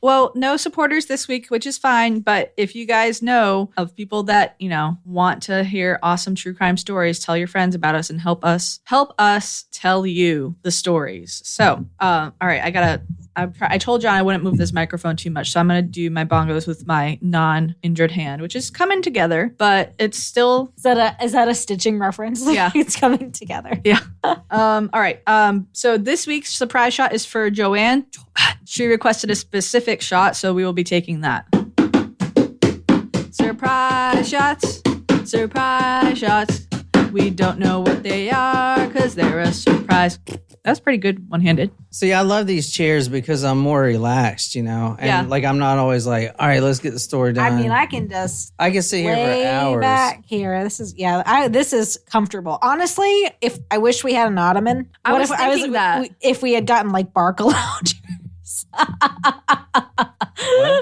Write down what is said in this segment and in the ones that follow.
Well, no supporters this week, which is fine. But if you guys know of people that, want to hear awesome true crime stories, tell your friends about us and help us tell you the stories. So, all right, I told John I wouldn't move this microphone too much, so I'm going to do my bongos with my non-injured hand, which is coming together, but it's still... Is that a stitching reference? Yeah. It's coming together. Yeah. All right. So this week's surprise shot is for Joanne. She requested a specific shot, so we will be taking that. Surprise shots. Surprise shots. We don't know what they are because they're a surprise. That's pretty good one-handed. See, I love these chairs because I'm more relaxed, And I'm not always like, all right, let's get the story done. I mean, I can sit here for hours. Back here. This is comfortable. Honestly, if I wish we had an ottoman. I was thinking that. If we had gotten like bark loungers.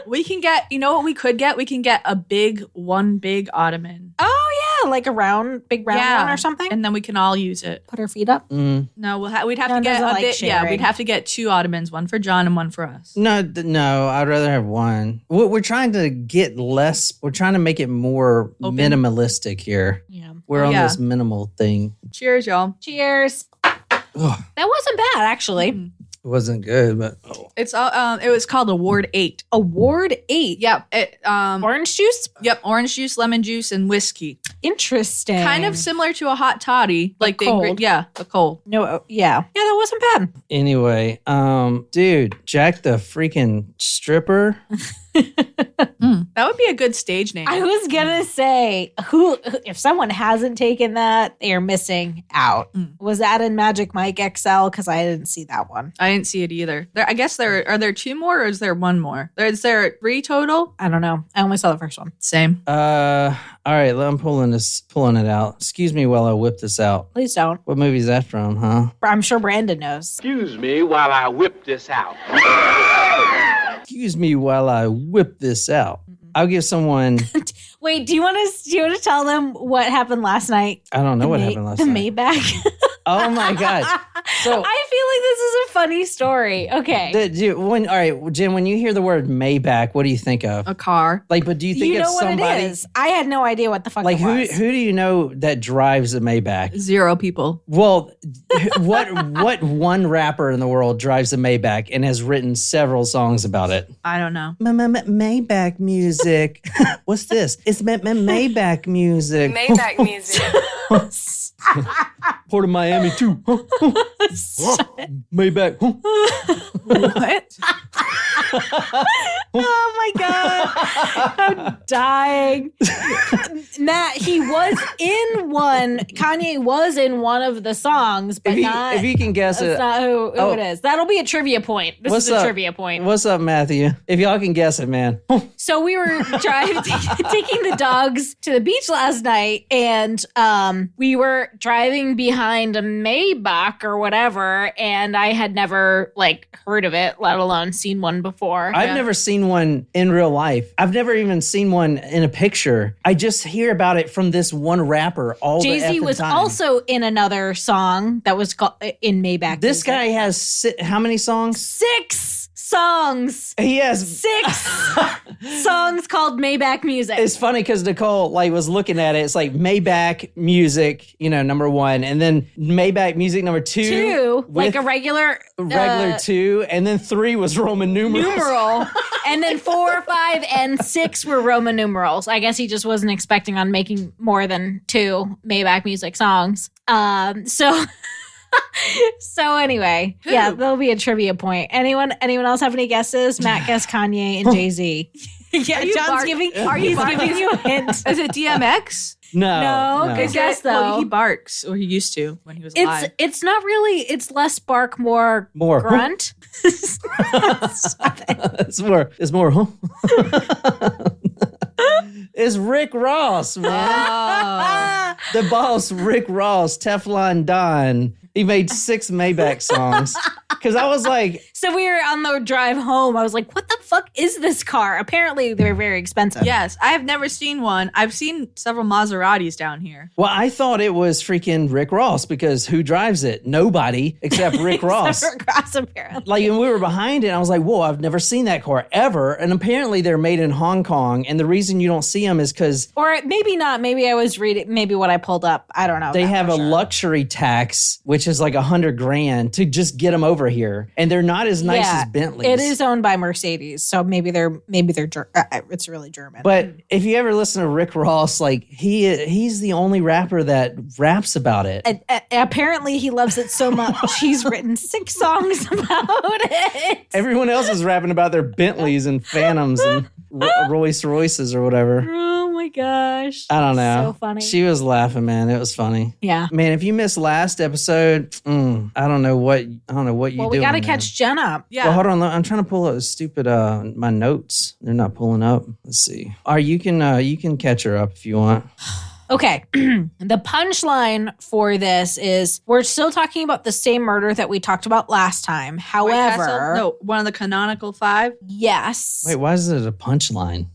We can get, what we could get? We can get a big ottoman. Oh, yeah. Like a big round one or something. And then we can all use it. Put our feet up. Mm. No, we'd have to get a bit. Yeah, we'd have to get 2 ottomans, one for John and one for us. No, I'd rather have one. We're trying to get less. We're trying to make it more open. Minimalistic here. Yeah. We're on this minimal thing. Cheers, y'all. Cheers. That wasn't bad, actually. Mm-hmm. It wasn't good, but it was called Award 8. Award 8. Yep. Orange juice? Yep, orange juice, lemon juice, and whiskey. Interesting. Kind of similar to a hot toddy, like the cold. a cold. No, yeah, that wasn't bad. anyway, dude, Jack the freaking stripper. That would be a good stage name. I was gonna say, who if someone hasn't taken that, they are missing out. Was that in Magic Mike XL? Because I didn't see that one. I didn't see it either. I guess are there 2 more or is there 1 more? Is there 3 total? I don't know. I only saw the first one. Same. All right, I'm pulling it out. Excuse me while I whip this out. Please don't. What movie is that from, huh? I'm sure Brandon knows. Excuse me while I whip this out. Excuse me while I whip this out. I'll give someone... Wait, do you want to tell them what happened last night? I don't know what happened last night. The Maybach. Oh my God. So I feel like this is a funny story. Okay. All right, Jen, when you hear the word Maybach, what do you think of? A car. But do you think it's somebody? What it is? I had no idea what the fuck it was. Who do you know that drives a Maybach? 0 people. Well, what one rapper in the world drives a Maybach and has written several songs about it? I don't know. Maybach music. What's this? It's Maybach music. Maybach music. Port of Miami too. Maybach. What? Oh my God. I'm dying. Matt, he was in one. Kanye was in one of the songs, but if you can guess it. That's not who it is. That'll be a trivia point. This is a trivia point. What's up, Matthew? If y'all can guess it, man. So we were taking the dogs to the beach last night, and we were driving behind a Maybach or whatever, and I had never heard of it, let alone seen one before. I've never seen one in real life. I've never even seen one in a picture. I just hear about it from this one rapper all the Jay-Z effing was time. also in another song that was called in Maybach. This guy has how many songs? 6 songs. He has 6 songs called Maybach music. It's funny because Nicole was looking at it. It's like Maybach music, number 1, and then Maybach music number 2, like a regular 2, and then 3 was Roman numeral, and then 4, 5, and 6 were Roman numerals. I guess he just wasn't expecting on making more than 2 Maybach music songs. So anyway, yeah, there'll be a trivia point. Anyone else have any guesses? Matt guessed Kanye and Jay-Z. Yeah, John's giving you a hint. Is it DMX? No. Good guess though. Well, he barks, or he used to when he was alive. It's not really. It's less bark, more grunt. Stop it. It's more. It's Rick Ross, man. The boss, Rick Ross, Teflon Don. He made 6 Maybach songs. Because I was like... So So we were on the drive home. I was like, what the fuck is this car? Apparently they're very expensive. Yes, I have never seen one. I've seen several Maseratis down here. Well, I thought it was freaking Rick Ross because who drives it? Nobody except Rick Ross. Rick Ross, apparently. Like, and we were behind it, and I was like, whoa, I've never seen that car ever. And apparently they're made in Hong Kong. And the reason you don't see them is because... Or maybe not. Maybe I was reading, maybe what I pulled up. I don't know. They have a luxury tax, which is like $100,000 to just get them over here. And they're not as nice as Bentleys. It is owned by Mercedes. So maybe they're it's really German. But if you ever listen to Rick Ross, like he's the only rapper that raps about it. Apparently he loves it so much. He's written 6 songs about it. Everyone else is rapping about their Bentleys and Phantoms and Rolls Royces or whatever. Oh my gosh. I don't know. So funny. She was laughing, man. It was funny. Yeah. Man, if you missed last episode, I don't know what you doing. Well, we got to catch Jen up. Yeah. Well, hold on. I'm trying to pull up stupid my notes. They're not pulling up. Let's see. All right, you can catch her up if you want. Okay. The punchline for this is we're still talking about the same murder that we talked about last time. However, no, one of the canonical 5. yes. Wait, why is it a punchline?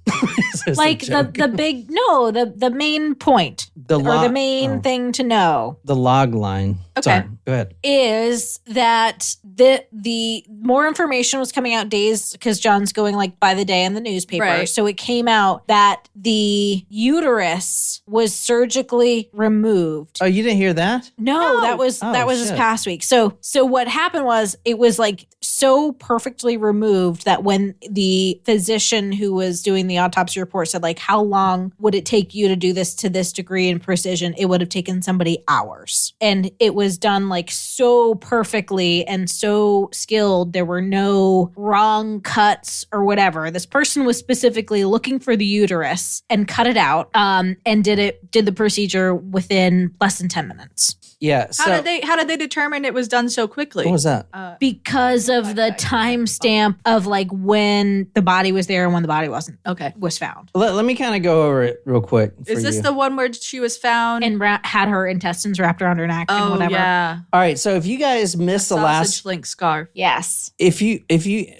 Is this a Like joke? the main point the main thing to know The log line. Okay. Sorry, go ahead. is that the more information was coming out days because John's going like by the day in the newspaper. Right. So it came out that the uterus was surgically removed. Oh, you didn't hear that? No, that was this shit. past week. So what happened was it was like so perfectly removed that when the physician who was doing the autopsy report said like how long would it take you to do this to this degree and precision, it would have taken somebody hours. And it was done like so perfectly and so skilled. There were no wrong cuts or whatever. This person was specifically looking for the uterus and cut it out and did the procedure within less than 10 minutes. Yeah. So, How did they determine it was done so quickly? what was that? Because of the timestamp of like when the body was there and when the body was found. Let me kind of go over it real quick. Is this the one where she was found And had her intestines wrapped around her neck and Oh whatever. yeah, All right. So if you guys missed the sausage last, link scarf. Yes.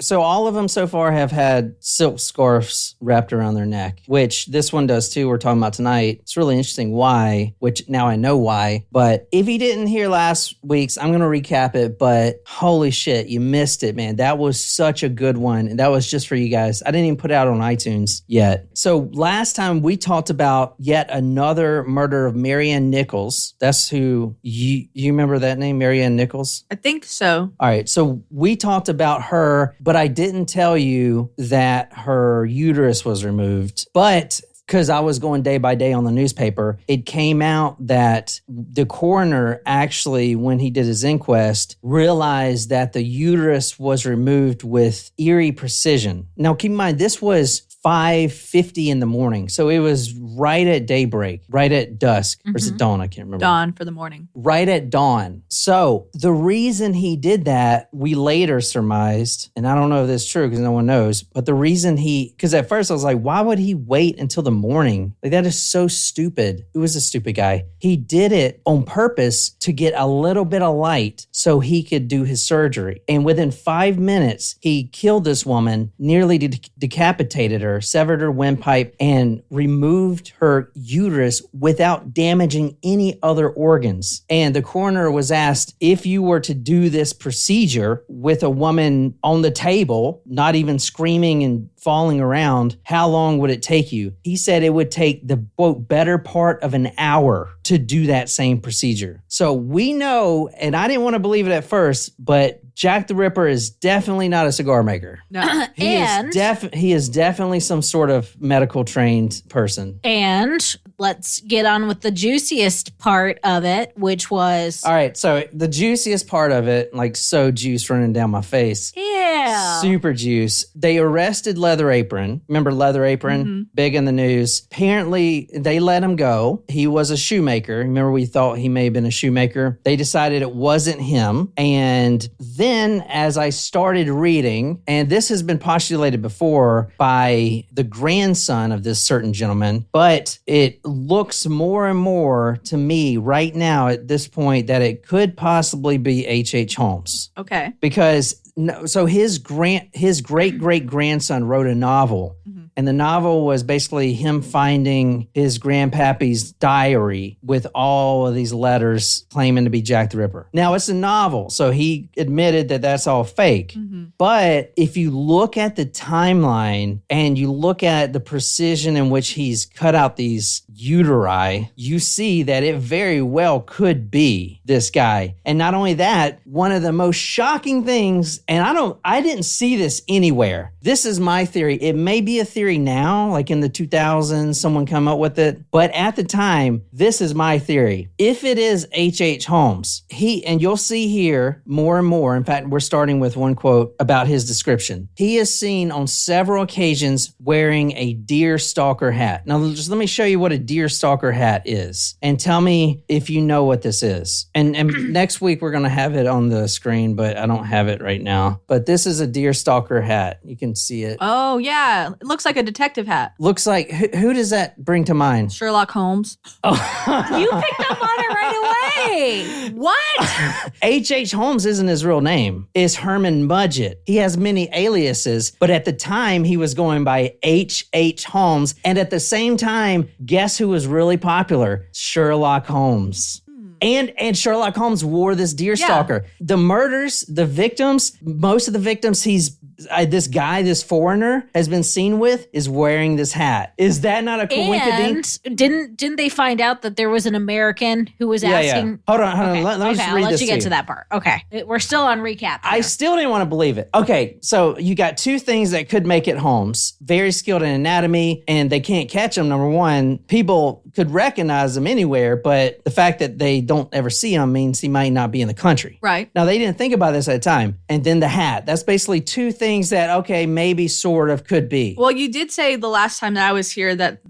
so all of them so far have had silk scarves wrapped around their neck, which this one does too. We're talking about tonight. It's really interesting why, which now I know why. But if you didn't hear last week's, I'm going to recap it. But holy shit, you missed it, man. That was such a good one. And that was just for you guys. I didn't even put it out on iTunes yet. So last time we talked about yet another murder of Marianne Nichols. That's who you remember that name, Marianne Nichols? I think so. All right. So we talked about her, but I didn't tell you that her uterus was removed. But because I was going day by day on the newspaper, it came out that the coroner actually, when he did his inquest, realized that the uterus was removed with eerie precision. Now, keep in mind, this was 5:50 in the morning. So it was right at daybreak, right at dusk. Or is it dawn? I can't remember. Dawn for the morning. Right at dawn. So the reason he did that, we later surmised, and I don't know if this is true because no one knows, but the reason because at first I was like, why would he wait until the morning? Like, that is so stupid. He was a stupid guy. He did it on purpose to get a little bit of light so he could do his surgery. And within 5 minutes, he killed this woman, nearly decapitated her, severed her windpipe, and removed her uterus without damaging any other organs. And the coroner was asked, if you were to do this procedure with a woman on the table, not even screaming and falling around, how long would it take you? He said it would take the, quote, better part of an hour to do that same procedure. So we know, and I didn't want to believe it at first, but Jack the Ripper is definitely not a cigar maker. No. He is definitely some sort of medical trained person. And let's get on with the juiciest part of it, which was... All right, so the juiciest part of it, like so juice running down my face. Yeah. Super juice. They arrested Leather Apron. Remember Leather Apron? Mm-hmm. Big in the news. Apparently, they let him go. He was a shoemaker. Remember, we thought he may have been a shoemaker. They decided it wasn't him. And then, as I started reading, and this has been postulated before by the grandson of this certain gentleman, but it looks more and more to me right now at this point that it could possibly be H.H. Holmes. Okay. Because No, so his great-great-grandson wrote a novel. And the novel was basically him finding his grandpappy's diary with all of these letters claiming to be Jack the Ripper. Now, it's a novel, so he admitted that that's all fake. But if you look at the timeline and you look at the precision in which he's cut out these uteri, you see that it very well could be this guy. And not only that, one of the most shocking things, and I didn't see this anywhere. This is my theory. It may be a theory now, like in the 2000s, someone come up with it. But at the time, this is my theory. If it is H.H. Holmes, and you'll see here more and more. In fact, we're starting with one quote about his description. He is seen on several occasions wearing a deer stalker hat. Now, just let me show you what a deer stalker hat is and tell me if you know what this is. And next week, we're going to have it on the screen, but I don't have it right now. But this is a deer stalker hat. You can see it. Oh, yeah. It looks like a detective hat. Looks like, who does that bring to mind? Sherlock Holmes. You picked up on it right away. What? H.H. Holmes isn't his real name. It's Herman Mudgett. He has many aliases, but at the time, he was going by H.H. Holmes. And at the same time, guess who was really popular? Sherlock Holmes. And Sherlock Holmes wore this deer stalker. The murders, the victims, most of the victims this foreigner has been seen with is wearing this hat. Is that not a coincidence? And didn't they find out that there was an American who was asking? Yeah. Hold on. Okay. Let me just read I'll let this you get to that part. Okay. We're still on recap here. I still didn't want to believe it. Okay, so you got two things that could make it Holmes. Very skilled in anatomy, and they can't catch him. Number one, people could recognize him anywhere, but the fact that they don't ever see him means he might not be in the country. Right. Now, they didn't think about this at the time. And then the hat. That's basically two things that, okay, maybe sort of could be. Well, you did say the last time that I was here that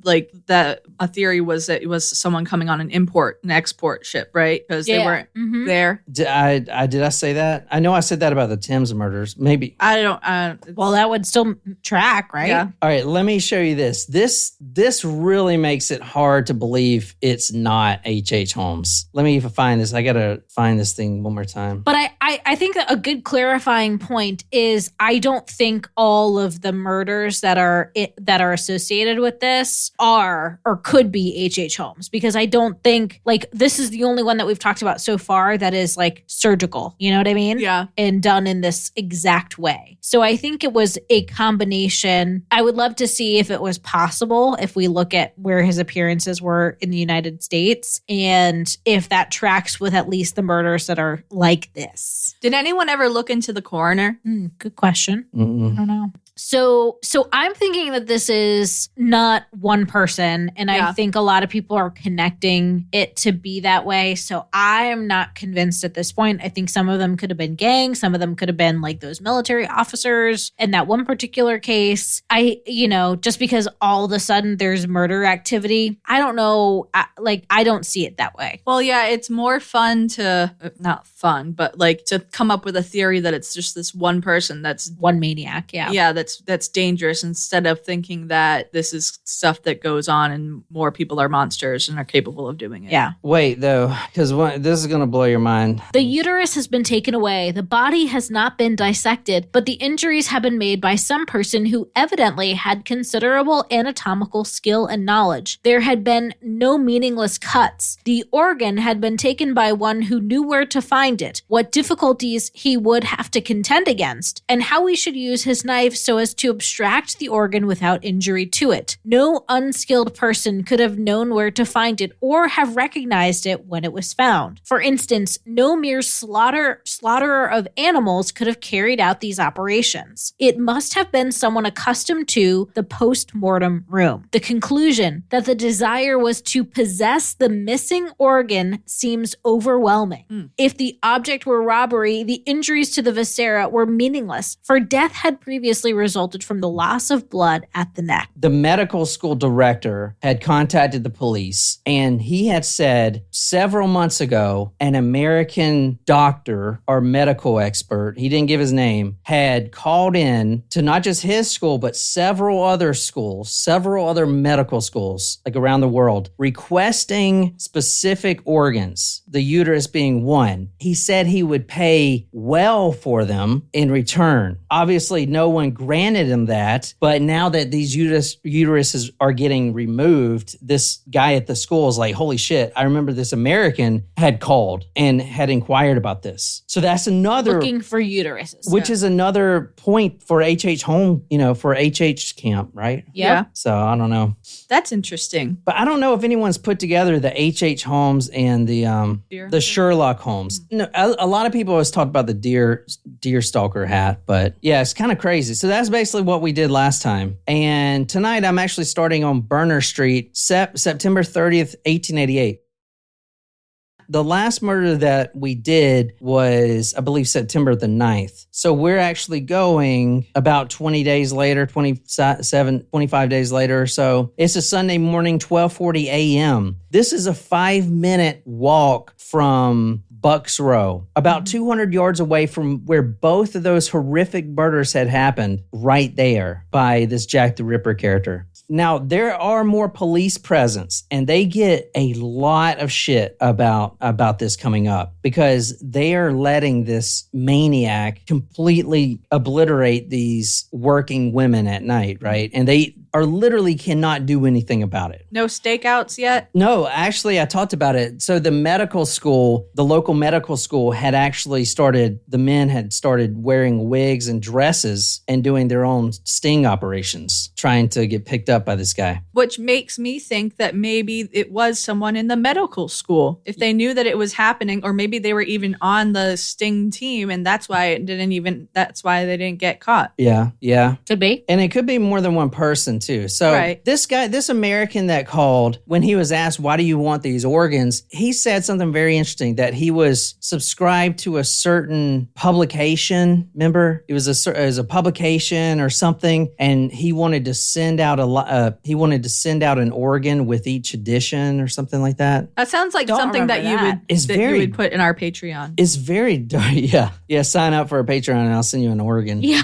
a theory was that it was someone coming on an export ship, right? Because they weren't there. Did I say that? I know I said that about the Thames murders. Maybe. I don't. Well, that would still track, right? Yeah. All right, let me show you this. This really makes it hard to believe it's not H.H. Holmes. Let me find this. I got to find this thing one more time. But I think that a good clarifying point is I don't think all of the murders that are associated with this are or could be H.H. Holmes, because I don't think this is the only one that we've talked about so far that is surgical. You know what I mean? Yeah. And done in this exact way. So I think it was a combination. I would love to see if it was possible if we look at where his appearances were in the United States and if that tracks with at least the murders that are like this. Did anyone ever look into the coroner? Good question. Mm-mm. I don't know. So I'm thinking that this is not one person, and I think a lot of people are connecting it to be that way. So I'm not convinced at this point. I think some of them could have been gangs. Some of them could have been those military officers. In that one particular case, just because all of a sudden there's murder activity, I don't know. I don't see it that way. Well, yeah, it's more fun not fun, but to come up with a theory that it's just this one person that's one maniac. Yeah. Yeah. That's dangerous, instead of thinking that this is stuff that goes on and more people are monsters and are capable of doing it. Yeah. Wait, though, because this is going to blow your mind. The uterus has been taken away. The body has not been dissected, but the injuries have been made by some person who evidently had considerable anatomical skill and knowledge. There had been no meaningless cuts. The organ had been taken by one who knew where to find it, what difficulties he would have to contend against, and how he should use his knife so as to abstract the organ without injury to it. No unskilled person could have known where to find it or have recognized it when it was found. For instance, no mere slaughterer of animals could have carried out these operations. It must have been someone accustomed to the post-mortem room. The conclusion that the desire was to possess the missing organ seems overwhelming. If the object were robbery, the injuries to the viscera were meaningless, for death had previously resulted from the loss of blood at the neck. The medical school director had contacted the police, and he had said several months ago, an American doctor or medical expert, he didn't give his name, had called in to not just his school, but several other schools, several other medical schools, like around the world, requesting specific organs, the uterus being one. He said he would pay well for them in return. Obviously, no one granted him that, but now that these uteruses are getting removed, this guy at the school is like, holy shit, I remember this American had called and had inquired about this. So that's another... Looking for uteruses. Which is another point for H.H. Home, for H.H. camp, right? Yeah. So I don't know. That's interesting. But I don't know if anyone's put together the H.H. Holmes and the Sherlock Holmes. No, a lot of people always talk about the deer stalker hat, but yeah, it's kind of crazy. So that's basically what we did last time. And tonight I'm actually starting on Burner Street, September 30th, 1888. The last murder that we did was, I believe, September the 9th. So we're actually going about 20 days later, 25 days later or so. It's a Sunday morning, 12:40 a.m. This is a 5-minute walk from Bucks Row, about 200 yards away from where both of those horrific murders had happened, right there by this Jack the Ripper character. Now, there are more police presence, and they get a lot of shit about this coming up because they are letting this maniac completely obliterate these working women at night, right? And they are literally cannot do anything about it. No stakeouts yet? No, actually, I talked about it. So the medical school, the local medical school had actually the men had started wearing wigs and dresses and doing their own sting operations, trying to get picked up by this guy. Which makes me think that maybe it was someone in the medical school. If they knew that it was happening, or maybe they were even on the sting team and that's why they didn't get caught. Yeah. Could be. And it could be more than one person too. So right. This American that called, when he was asked, why do you want these organs? He said something very interesting, that he was subscribed to a certain publication. Remember, it was a publication or something, and he wanted to send out an organ with each edition or something like that. That sounds like something that you would put in our Patreon. It's very, yeah. Sign up for a Patreon and I'll send you an organ. Yeah.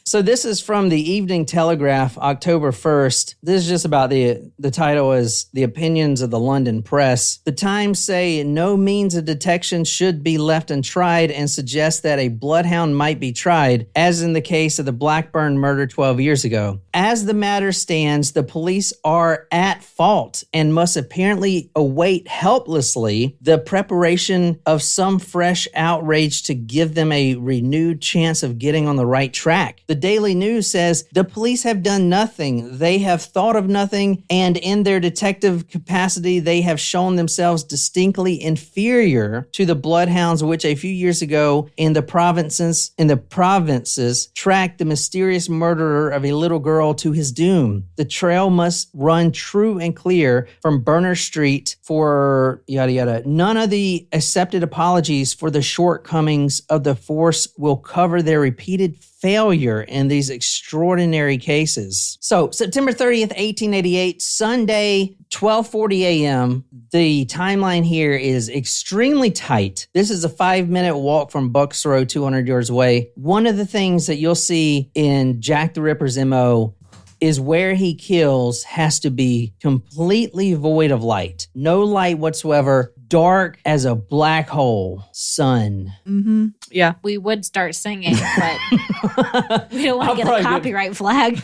So this is from the Evening Telegraph, October 1st. This is just about the title is The Opinions of the London Press. The Times say no means of detection should be left untried and suggest that a bloodhound might be tried, as in the case of the Blackburn murder 12 years ago. As the matter stands, the police are at fault and must apparently await helplessly the preparation of some fresh outrage to give them a renewed chance of getting on the right track. The Daily News says the police have done nothing. They have thought of nothing, and in their detective capacity, they have shown themselves distinctly inferior to the bloodhounds which a few years ago in the provinces tracked the mysterious murderer of a little girl to his doom. The trail must run true and clear from Burner Street for yada yada. None of the accepted apologies for the shortcomings of the force will cover their repeated failure in these extraordinary cases. So September 30th, 1888, Sunday, 12:40 a.m. The timeline here is extremely tight. This is a 5-minute walk from Bucks Row, 200 yards away. One of the things that you'll see in Jack the Ripper's MO is where he kills has to be completely void of light. No light whatsoever. Dark as a black hole. Sun. Mm-hmm. Yeah. We would start singing, but we don't want to get a copyright flag.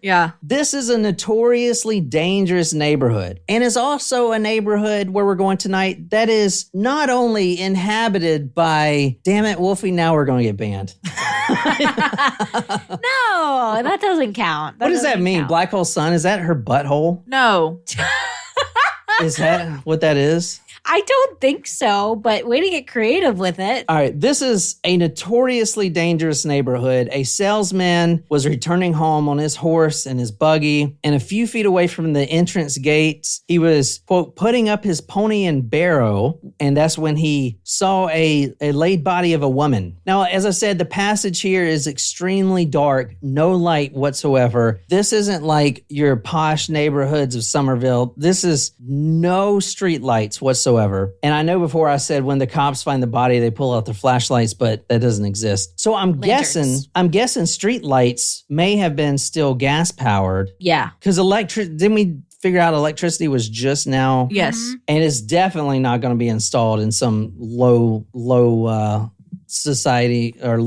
Yeah. This is a notoriously dangerous neighborhood. And it's also a neighborhood where we're going tonight that is not only inhabited by, damn it, Wolfie, now we're going to get banned. No, that doesn't count. What does that mean? Count. Black hole sun? Is that her butthole? No. Is that what that is? I don't think so, but way to get creative with it. All right, this is a notoriously dangerous neighborhood. A salesman was returning home on his horse and his buggy, and a few feet away from the entrance gates, he was, quote, putting up his pony and barrow, and that's when he saw a laid body of a woman. Now, as I said, the passage here is extremely dark, no light whatsoever. This isn't like your posh neighborhoods of Somerville. This is no street lights whatsoever. And I know before I said when the cops find the body, they pull out their flashlights, but that doesn't exist. So I'm guessing street lights may have been still gas powered. Yeah. Because didn't we figure out electricity was just now? Yes. And it's definitely not going to be installed in some low society or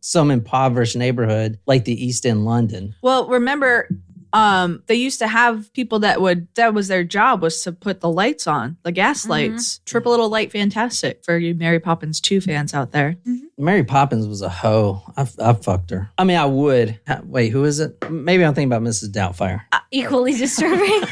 some impoverished neighborhood like the East End London. Well, remember, they used to have people that was their job was to put the lights on, the gas lights. Triple Little Light Fantastic for you Mary Poppins 2 fans out there. Mary Poppins was a hoe. I fucked her. I mean, I would. Wait, who is it? Maybe I'm thinking about Mrs. Doubtfire. Equally disturbing.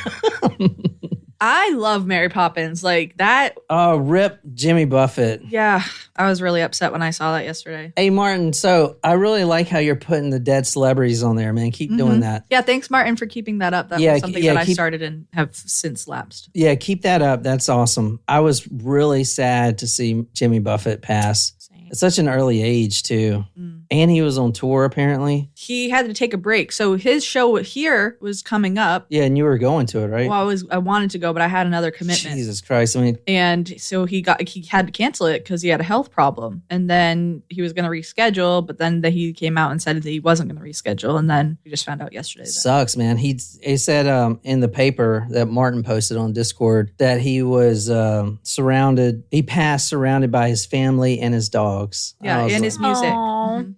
I love Mary Poppins. Like that. Oh, rip Jimmy Buffett. Yeah. I was really upset when I saw that yesterday. Hey, Martin. So I really like how you're putting the dead celebrities on there, man. Keep doing that. Yeah. Thanks, Martin, for keeping that up. That was something that I started and have since lapsed. Yeah. Keep that up. That's awesome. I was really sad to see Jimmy Buffett pass. At such an early age, too. And he was on tour, apparently. He had to take a break. So his show here was coming up. Yeah, and you were going to it, right? Well, I wanted to go, but I had another commitment. Jesus Christ. I mean, and so he had to cancel it because he had a health problem. And then he was going to reschedule, but then he came out and said that he wasn't going to reschedule. And then we just found out yesterday. Sucks, man. He said in the paper that Martin posted on Discord that he was he passed surrounded by his family and his dogs. Yeah, and his music.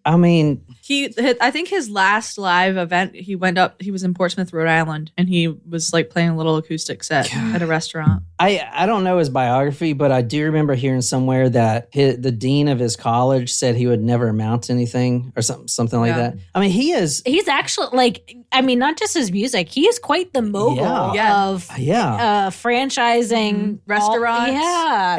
I mean, I think his last live event, he was in Portsmouth, Rhode Island, and he was like playing a little acoustic set at a restaurant. I don't know his biography, but I do remember hearing somewhere that the dean of his college said he would never amount to anything or something like that. I mean, he's actually not just his music, he is quite the mogul of franchising restaurants.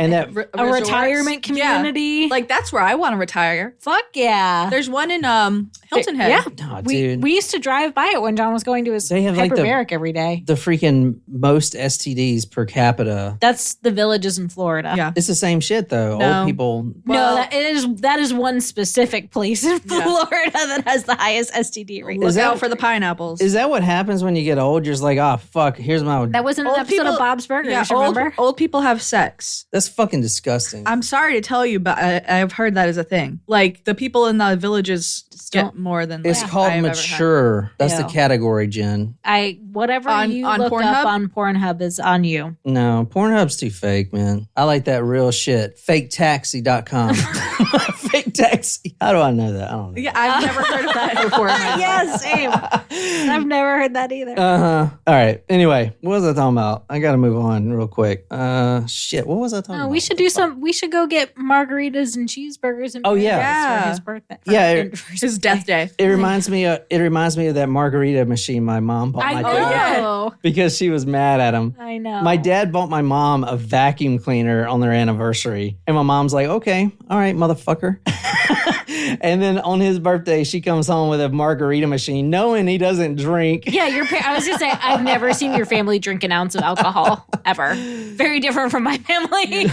And that a retirement community. Yeah. Like that's where I want to retire. Fuck yeah. There's one in Hilton Head. Yeah. Oh, we used to drive by it when John was going to his hyperbaric every day. The freaking most STDs per capita. That's the villages in Florida. Yeah. It's the same shit though. No. Old people. That is one specific place in Florida that has the highest STD rate. Look out for the pineapples. Is that what happens when you get old? You're just like, oh fuck, here's my. That was in an episode of Bob's Burgers. Remember? Old people have sex. That's fucking disgusting. I'm sorry to tell you, but I've heard that is a thing. Like the people in the villages get more than. It's called mature. That's the category, Jen. Whatever you on look Pornhub? up on Pornhub is on you. No, Pornhub's too fake, man. I like that real shit. FakeTaxi.com. Fake taxi. How do I know that? I don't know. Yeah, I've never heard of that before. Yeah, same. I've never heard that either. All right. Anyway, what was I talking about? I got to move on real quick. Shit. What was I talking about? We should go get margaritas and cheeseburgers and for his birthday. His death day. It reminds me of that margarita machine my mom bought my dad because she was mad at him. I know. My dad bought my mom a vacuum cleaner on their anniversary, and my mom's like, "Okay, all right, motherfucker." And then on his birthday, she comes home with a margarita machine, knowing he doesn't drink. Yeah, I was gonna say I've never seen your family drink an ounce of alcohol ever. Very different from my family,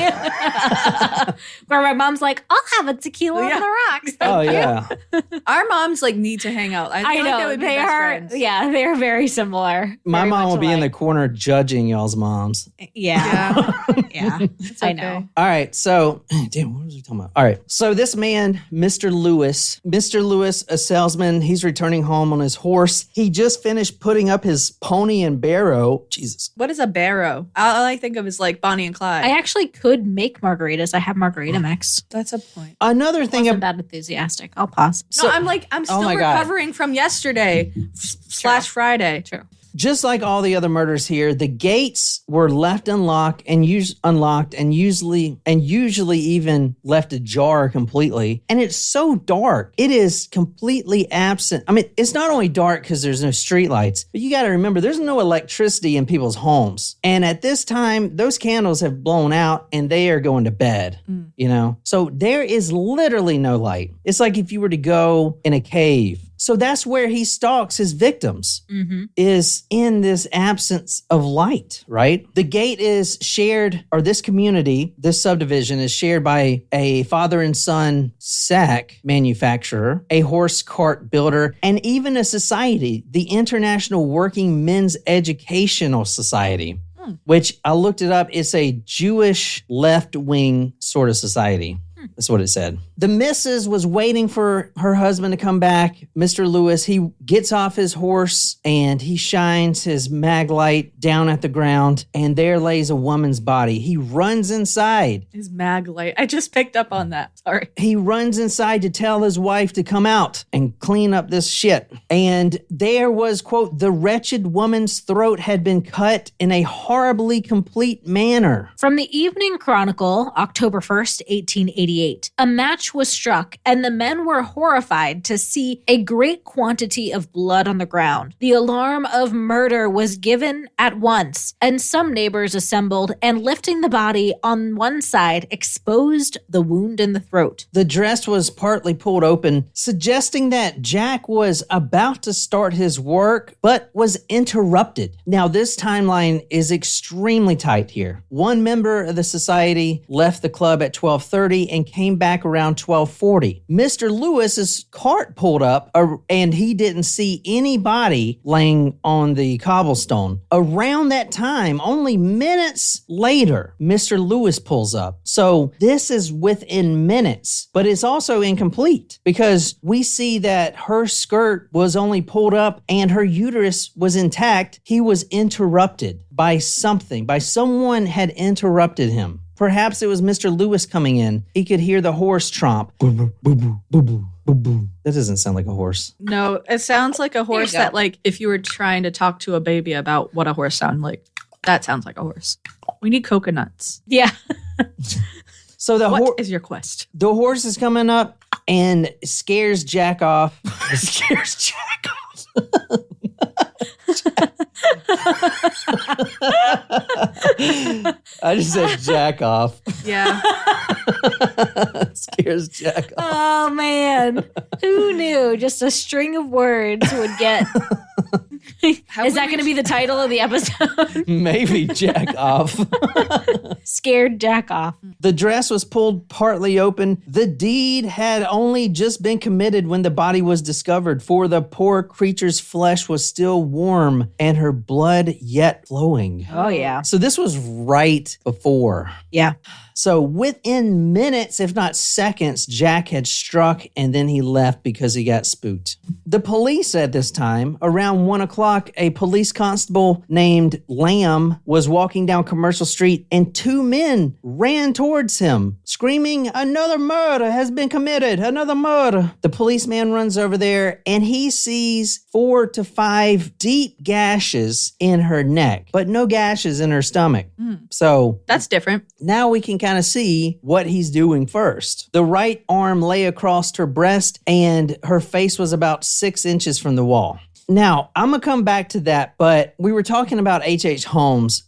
where my mom's like, "I'll have a tequila on the rocks." Yeah. Our moms need to hang out. I know like they would be best friends. Yeah, they are very similar. My mom will be in the corner judging y'all's moms. Yeah. I know. All right, so damn, what was we talking about? All right, so this man, Mr. Lewis, a salesman, he's returning home on his horse. He just finished putting up his pony and barrow. Jesus. What is a barrow? All I think of is like Bonnie and Clyde. I actually could make margaritas. I have margarita mix. That's a point. Another thing. I'm that enthusiastic. I'll pause. No, I'm still recovering from yesterday / Friday. True. Just like all the other murders here, the gates were left unlocked and usually even left ajar completely. And it's so dark. It is completely absent. I mean, it's not only dark because there's no streetlights, but you got to remember there's no electricity in people's homes. And at this time, those candles have blown out and they are going to bed, you know? So there is literally no light. It's like if you were to go in a cave. So that's where he stalks his victims, is in this absence of light, right? The gate is shared, or this community, this subdivision is shared by a father and son sack manufacturer, a horse cart builder, and even a society, the International Working Men's Educational Society, which I looked it up. It's a Jewish left-wing sort of society. That's what it said. The missus was waiting for her husband to come back. Mr. Lewis, he gets off his horse and he shines his mag light down at the ground, and there lays a woman's body. He runs inside. His mag light. I just picked up on that. Sorry. He runs inside to tell his wife to come out and clean up this shit. And there was, quote, the wretched woman's throat had been cut in a horribly complete manner. From the Evening Chronicle, October 1st, 1888. A match was struck, and the men were horrified to see a great quantity of blood on the ground. The alarm of murder was given at once, and some neighbors assembled, and lifting the body on one side, exposed the wound in the throat. The dress was partly pulled open, suggesting that Jack was about to start his work, but was interrupted. Now, this timeline is extremely tight here. One member of the society left the club at 12:30 and came back around 12:40. Mr. Lewis's cart pulled up and he didn't see anybody laying on the cobblestone. Around that time, only minutes later, Mr. Lewis pulls up. So this is within minutes, but it's also incomplete because we see that her skirt was only pulled up and her uterus was intact. He was interrupted by something, by someone had interrupted him. Perhaps it was Mr. Lewis coming in. He could hear the horse tromp. Boo, boo, boo, boo, boo, boo, boo, boo. That doesn't sound like a horse. No, it sounds like a horse that, like, if you were trying to talk to a baby about what a horse sounds like, that sounds like a horse. We need coconuts. Yeah. So what is your quest? The horse is coming up and scares Jack off. Scares Jack off. I just said jack off. Yeah. Scares Jack off. Oh, man. Who knew just a string of words would get... Is that going to be the title of the episode? Maybe jack off. Scared Jack off. The dress was pulled partly open. The deed had only just been committed when the body was discovered, for the poor creature's flesh was still warm and her blood yet flowing. Oh, yeah. So this was right before. Yeah. So within minutes, if not seconds, Jack had struck and then he left because he got spooked. The police at this time, around 1 o'clock, a police constable named Lamb was walking down Commercial Street and two men ran towards him, screaming, "Another murder has been committed, another murder." The policeman runs over there and he sees 4 to 5 deep gashes in her neck, but no gashes in her stomach. So that's different. Now we can kind of see what he's doing first. The right arm lay across her breast and her face was about 6 inches from the wall. Now, I'm going to come back to that, but we were talking about H.H. Holmes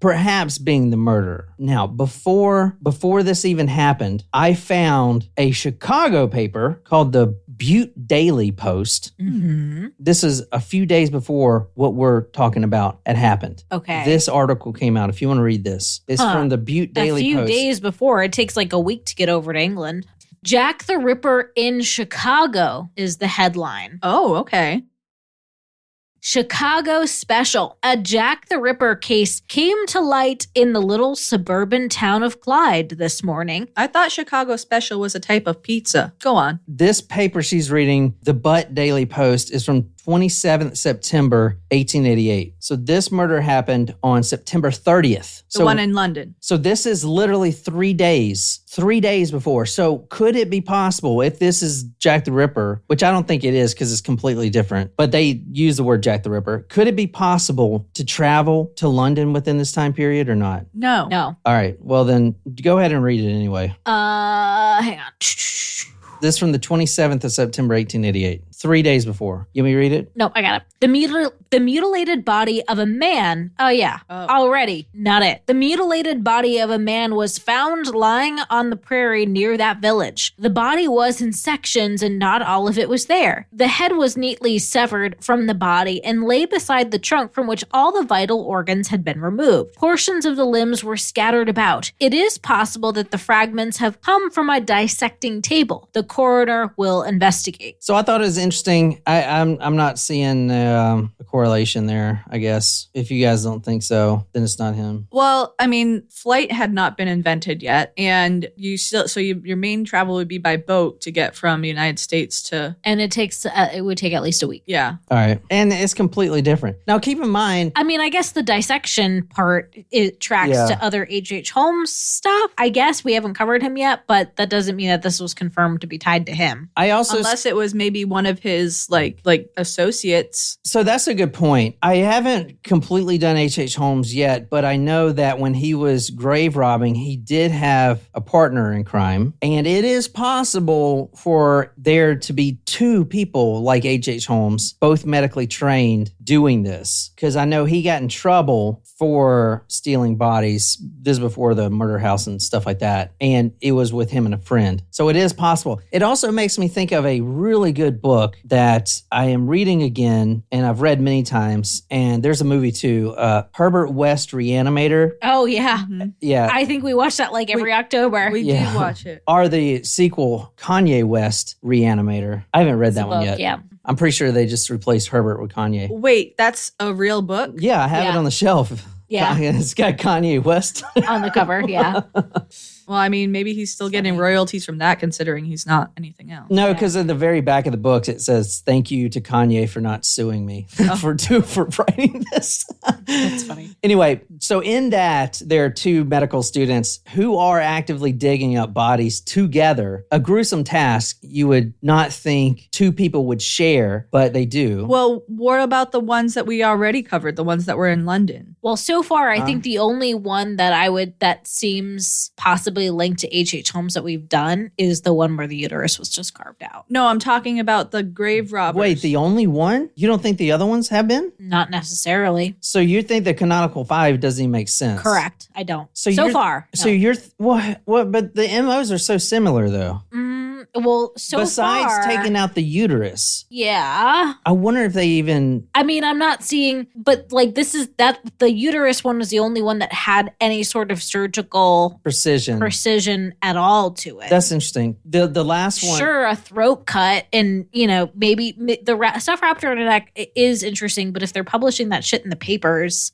perhaps being the murderer. Now, before this even happened, I found a Chicago paper called the Butte Daily Post. Mm-hmm. This is a few days before what we're talking about had happened. Okay. This article came out, if you want to read this. It's from the Butte Daily Post. A few days before. It takes like a week to get over to England. Jack the Ripper in Chicago is the headline. Oh, okay. Chicago Special. A Jack the Ripper case came to light in the little suburban town of Clyde this morning. I thought Chicago Special was a type of pizza. Go on. This paper she's reading, the Butte Daily Post, is from 27th September, 1888. So this murder happened on September 30th. The one in London. So this is literally 3 days before. So could it be possible if this is Jack the Ripper, which I don't think it is because it's completely different, but they use the word Jack Jack the Ripper. Could it be possible to travel to London within this time period or not? No. No. All right. Well, then go ahead and read it anyway. Hang on. This from the 27th of September, 1888. 3 days before. You want me to read it? No, I got it. The mutilated body of a man. Oh, yeah. Already. Not it. The mutilated body of a man was found lying on the prairie near that village. The body was in sections and not all of it was there. The head was neatly severed from the body and lay beside the trunk from which all the vital organs had been removed. Portions of the limbs were scattered about. It is possible that the fragments have come from a dissecting table. The coroner will investigate. So I thought it was interesting. I'm not seeing a correlation there, I guess. If you guys don't think so, then it's not him. Well, I mean, flight had not been invented yet, and your main travel would be by boat to get from the United States to. And it would take at least a week. Yeah. All right. And it's completely different. Now, keep in mind. I mean, I guess the dissection part, it tracks to other H.H. Holmes stuff. I guess we haven't covered him yet, but that doesn't mean that this was confirmed to be tied to him. Unless it was maybe one of his like associates. So that's a good point. I haven't completely done H.H. Holmes yet, but I know that when he was grave robbing, he did have a partner in crime. And it is possible for there to be two people like H.H. Holmes, both medically trained, doing this. Because I know he got in trouble for stealing bodies. This is before the murder house and stuff like that. And it was with him and a friend. So it is possible. It also makes me think of a really good book that I am reading again, and I've read many times. And there's a movie too, Herbert West Reanimator. Oh, yeah. Mm-hmm. Yeah. I think we watch that like every October. We did watch it. Or the sequel, Kanye West Reanimator. I haven't read that one yet. Yeah. I'm pretty sure they just replaced Herbert with Kanye. Wait, that's a real book? Yeah, I have it on the shelf. Yeah. It's got Kanye West on the cover. Yeah. Well, I mean, maybe he's still getting royalties from that, considering he's not anything else. No, because in the very back of the books, it says, "Thank you to Kanye for not suing me for writing this." That's funny. Anyway, so in that, there are two medical students who are actively digging up bodies together. A gruesome task you would not think two people would share, but they do. Well, what about the ones that we already covered, the ones that were in London? Well, so far, I think the only one that seems possibly linked to H.H. Holmes that we've done is the one where the uterus was just carved out. No, I'm talking about the grave robbers. Wait, the only one? You don't think the other ones have been? Not necessarily. So you think the canonical five doesn't even make sense? Correct. I don't. So you're- far. So no. you're what? But the MOs are so similar though. Well, so besides far, taking out the uterus, yeah. I wonder if they even. I mean, I'm not seeing, but like the uterus one was the only one that had any sort of surgical precision at all to it. That's interesting. The last one, sure, a throat cut, and maybe the stuff wrapped around her neck is interesting. But if they're publishing that shit in the papers.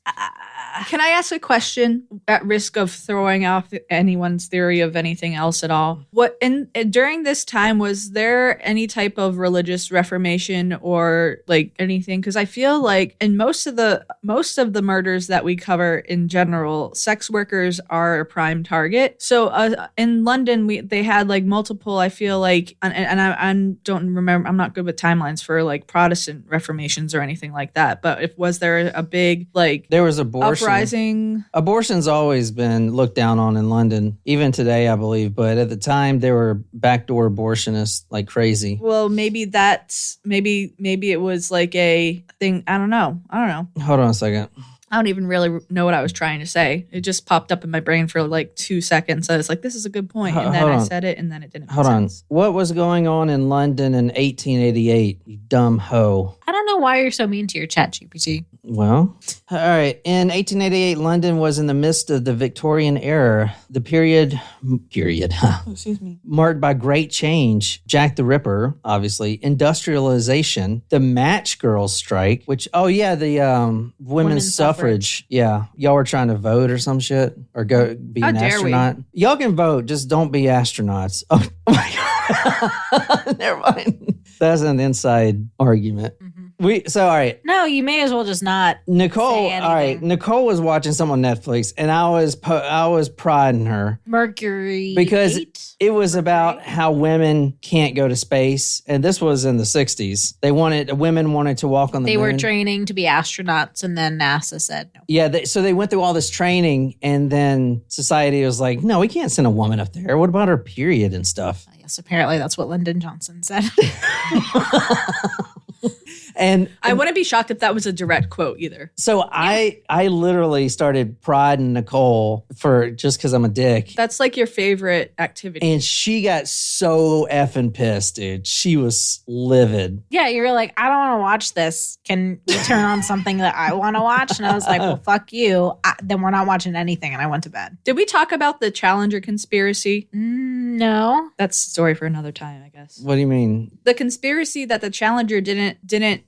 Can I ask a question at risk of throwing off anyone's theory of anything else at all? During this time, was there any type of religious reformation or like anything? Because I feel like in most of the murders that we cover in general, sex workers are a prime target. So in London, they had like multiple. I feel like, and I don't remember. I'm not good with timelines for like Protestant reformations or anything like that. But was there a big like there was abortion. Uprising. Abortion's always been looked down on in London, even today, I believe. But at the time, there were backdoor abortionists like crazy. Well, maybe it was like a thing. I don't know. Hold on a second. I don't even really know what I was trying to say. It just popped up in my brain for like 2 seconds. I was like, this is a good point. And then I said it, and then it didn't make sense. What was going on in London in 1888, you dumb hoe? I don't know why you're so mean to your chat GPT. Well, all right. In 1888, London was in the midst of the Victorian era, the period, Excuse me. marked by great change. Jack the Ripper, obviously, industrialization, the match girls strike, which, the women's suffrage. Yeah. Y'all were trying to vote or some shit or go be How an dare astronaut. Y'all can vote, just don't be astronauts. Oh my God. Never mind. That's an inside argument. Mm-hmm. All right. No, you may as well just not. Nicole, say all right. anything. Nicole was watching some on Netflix, and I was prodding her Mercury. because 8? it was about how women can't go to space, and this was in the 60s. Women wanted to walk on the They moon. were training to be astronauts, and then NASA said no. Yeah, so they went through all this training, and then society was like, no, we can't send a woman up there. What about her period and stuff? Yes, apparently that's what Lyndon Johnson said. And I wouldn't be shocked if that was a direct quote either. so I literally started prodding Nicole for just because I'm a dick. That's like your favorite activity. And she got so effing pissed, dude. She was livid. Yeah, you were like, I don't want to watch this. Can you turn on something that I want to watch? And I was like, well, fuck you. Then we're not watching anything. And I went to bed. Did we talk about the Challenger conspiracy? No. That's a story for another time, I guess. What do you mean? The conspiracy that the Challenger didn't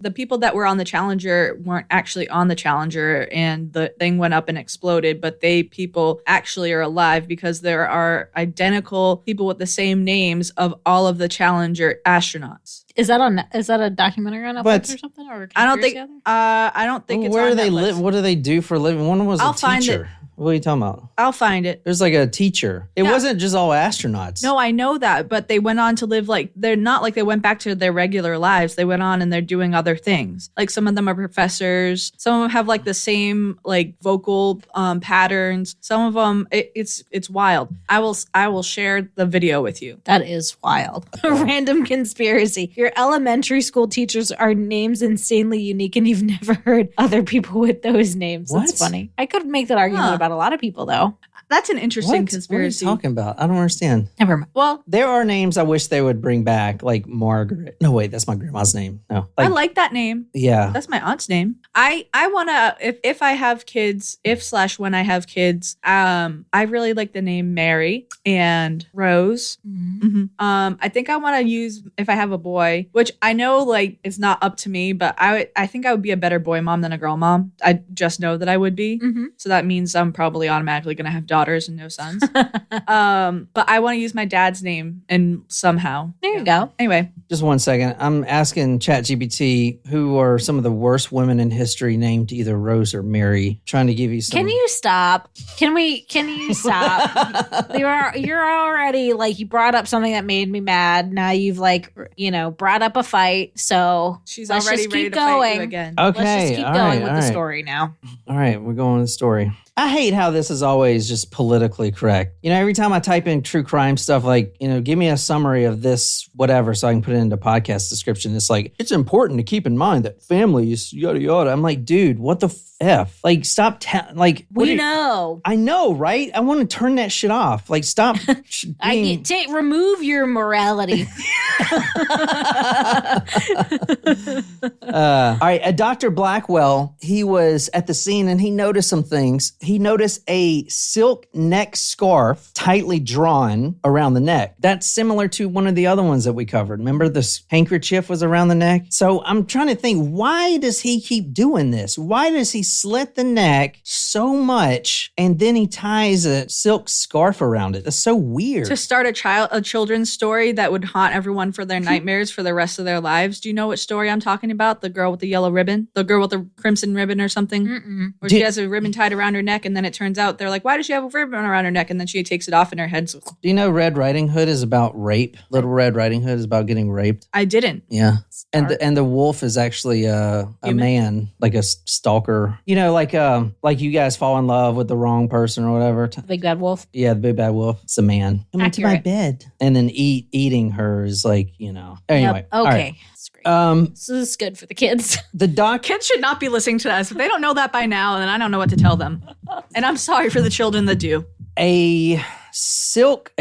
the people that were on the Challenger weren't actually on the Challenger and the thing went up and exploded, but people actually are alive because there are identical people with the same names of all of the Challenger astronauts. Is that a documentary on Netflix But or something? Or I don't think conspiracy I don't think it's Where on do they Netflix. live? What do they do for a living? One was I'll a find teacher. What are you talking about? I'll find it. There's like a teacher. It Yeah. wasn't just all astronauts. No, I know that, but they went on to live they're not like they went back to their regular lives. They went on and they're doing other things. Like some of them are professors. Some of them have like the same like vocal patterns. Some of them, it's wild. I will share the video with you. That is wild. Random conspiracy. Your elementary school teachers are names insanely unique and you've never heard other people with those names. What? That's funny. I could make that argument about a lot of people though. That's an interesting What? conspiracy. What are you talking about? I don't understand. Never mind. Well, There are names I wish they would bring back, like Margaret. No, wait, that's my grandma's name. No. I like that name. Yeah. That's my aunt's name. I want to, if I have kids, when I have kids, I really like the name Mary and Rose. Mm-hmm. I think I want to use, if I have a boy, which I know like it's not up to me, but I think I would be a better boy mom than a girl mom. I just know that I would be. Mm-hmm. So that means I'm probably automatically going to have daughters and no sons. But I want to use my dad's name and somehow. There you go. Anyway, Just one second. I'm asking ChatGPT who are some of the worst women in history named either Rose or Mary. Trying to give you some. Can you stop? Can you stop? You're already like, you brought up something that made me mad. Now you've like, brought up a fight. So she's let's already just ready keep to fight you going. again. Okay. Let's just keep all going right, with all the right. story now. All right, we're going with the story. I hate how this is always just politically correct. Every time I type in true crime stuff, like, give me a summary of this, whatever, so I can put it into podcast description. It's like, it's important to keep in mind that families, yada, yada. I'm like, dude, what the F? Like, stop. We know. I know, right? I want to turn that shit off. Like, stop. Remove your morality. All right, Dr. Blackwell, he was at the scene and he noticed some things. He noticed a silk neck scarf tightly drawn around the neck. That's similar to one of the other ones that we covered. Remember this handkerchief was around the neck? So I'm trying to think, why does he keep doing this? Why does he slit the neck so much and then he ties a silk scarf around it? That's so weird. To start a children's story that would haunt everyone for their nightmares for the rest of their lives. Do you know what story I'm talking about? The girl with the yellow ribbon? The girl with the crimson ribbon or something? Mm-mm. Where she has a ribbon tied around her neck and then it turns out they're like, why does she have a ribbon around her neck? And then she takes it off and her head's... Do you know Red Riding Hood is about rape? Little Red Riding Hood is about getting raped. I didn't. Yeah. And the wolf is actually a man, like a stalker. Like you guys fall in love with the wrong person or whatever. Big bad wolf. Yeah, the big bad wolf. It's a man. Come into my Accurate. bed. And then eating her is like, Anyway. Yep. all Okay. right. That's great. So this is good for the kids. The doc. Kids should not be listening to us. If they don't know that by now, then I don't know what to tell them. And I'm sorry for the children that do. A silk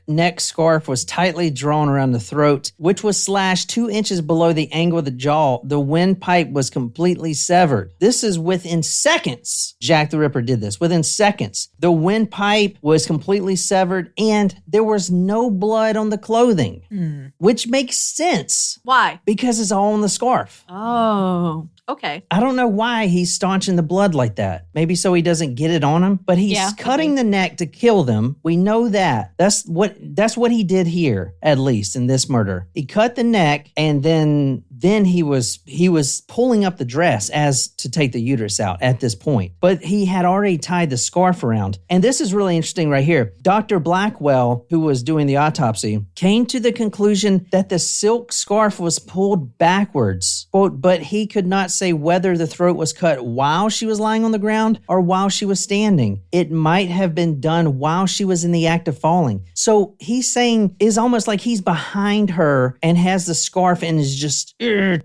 neck scarf was tightly drawn around the throat, which was slashed 2 inches below the angle of the jaw. The windpipe was completely severed. This is within seconds. Jack the Ripper did this. Within seconds. The windpipe was completely severed and there was no blood on the clothing, which makes sense Why? because it's all on the scarf. Oh, okay. I don't know why he's staunching the blood like that. Maybe so he doesn't get it on him, but he's cutting the neck to kill them. We know that. That's what he did here, at least in this murder. He cut the neck and then then he was pulling up the dress as to take the uterus out at this point. But he had already tied the scarf around. And this is really interesting right here. Dr. Blackwell, who was doing the autopsy, came to the conclusion that the silk scarf was pulled backwards. Quote, but he could not say whether the throat was cut while she was lying on the ground or while she was standing. It might have been done while she was in the act of falling. So he's saying is almost like he's behind her and has the scarf and is just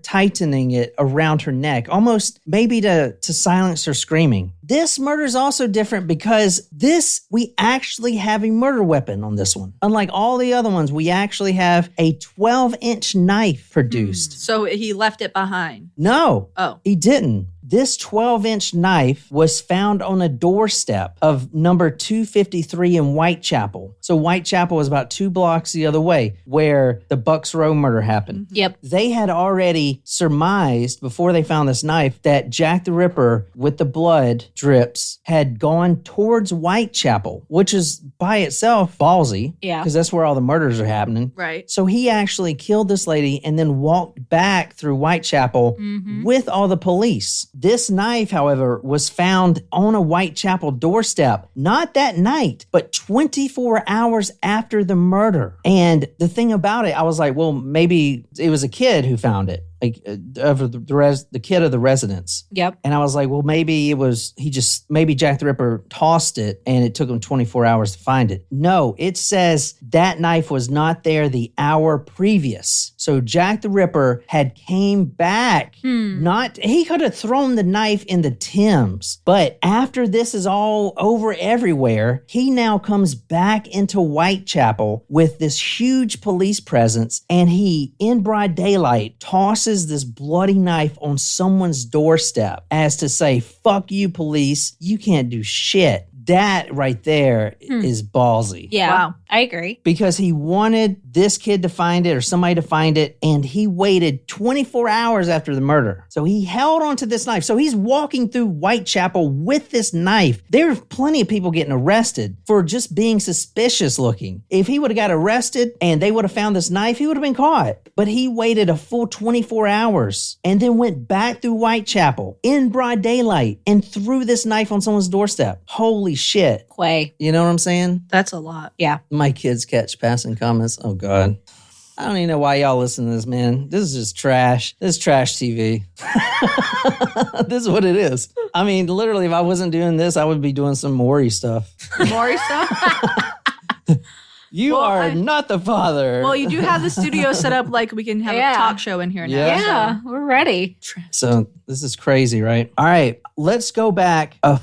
tightening it around her neck, almost maybe to silence her screaming. This murder is also different because we actually have a murder weapon on this one. Unlike all the other ones, we actually have a 12-inch knife produced. So he left it behind. No. Oh. He didn't. This 12-inch knife was found on a doorstep of number 253 in Whitechapel. So Whitechapel is about 2 blocks the other way where the Bucks Row murder happened. Yep. They had already surmised before they found this knife that Jack the Ripper with the blood drips had gone towards Whitechapel, which is by itself ballsy. Yeah. Because that's where all the murders are happening. Right. So he actually killed this lady and then walked back through Whitechapel with all the police. This knife, however, was found on a Whitechapel doorstep, not that night, but 24 hours after the murder. And the thing about it, I was like, well, maybe it was a kid who found it. Like the kid of the residence. Yep. And I was like, well, maybe maybe Jack the Ripper tossed it and it took him 24 hours to find it. No, it says that knife was not there the hour previous. So Jack the Ripper had came back. He could have thrown the knife in the Thames, but after this is all over everywhere, he now comes back into Whitechapel with this huge police presence, and he, in broad daylight, tosses this bloody knife on someone's doorstep as to say, fuck you, police, you can't do shit. That right there is ballsy. Yeah. Wow. I agree. Because he wanted this kid to find it or somebody to find it, and he waited 24 hours after the murder. So he held onto this knife. So he's walking through Whitechapel with this knife. There's plenty of people getting arrested for just being suspicious looking. If he would have got arrested and they would have found this knife, he would have been caught. But he waited a full 24 hours and then went back through Whitechapel in broad daylight and threw this knife on someone's doorstep. Holy shit. Quay. You know what I'm saying? That's a lot. Yeah. My kids catch passing comments. Oh, God. I don't even know why y'all listen to this, man. This is just trash. This is trash TV. This is what it is. I mean, literally, if I wasn't doing this, I would be doing some Maury stuff. Maury stuff? You are not the father. Well, you do have the studio set up like we can have a talk show in here now. Yeah, we're ready. So this is crazy, right? All right, let's go back a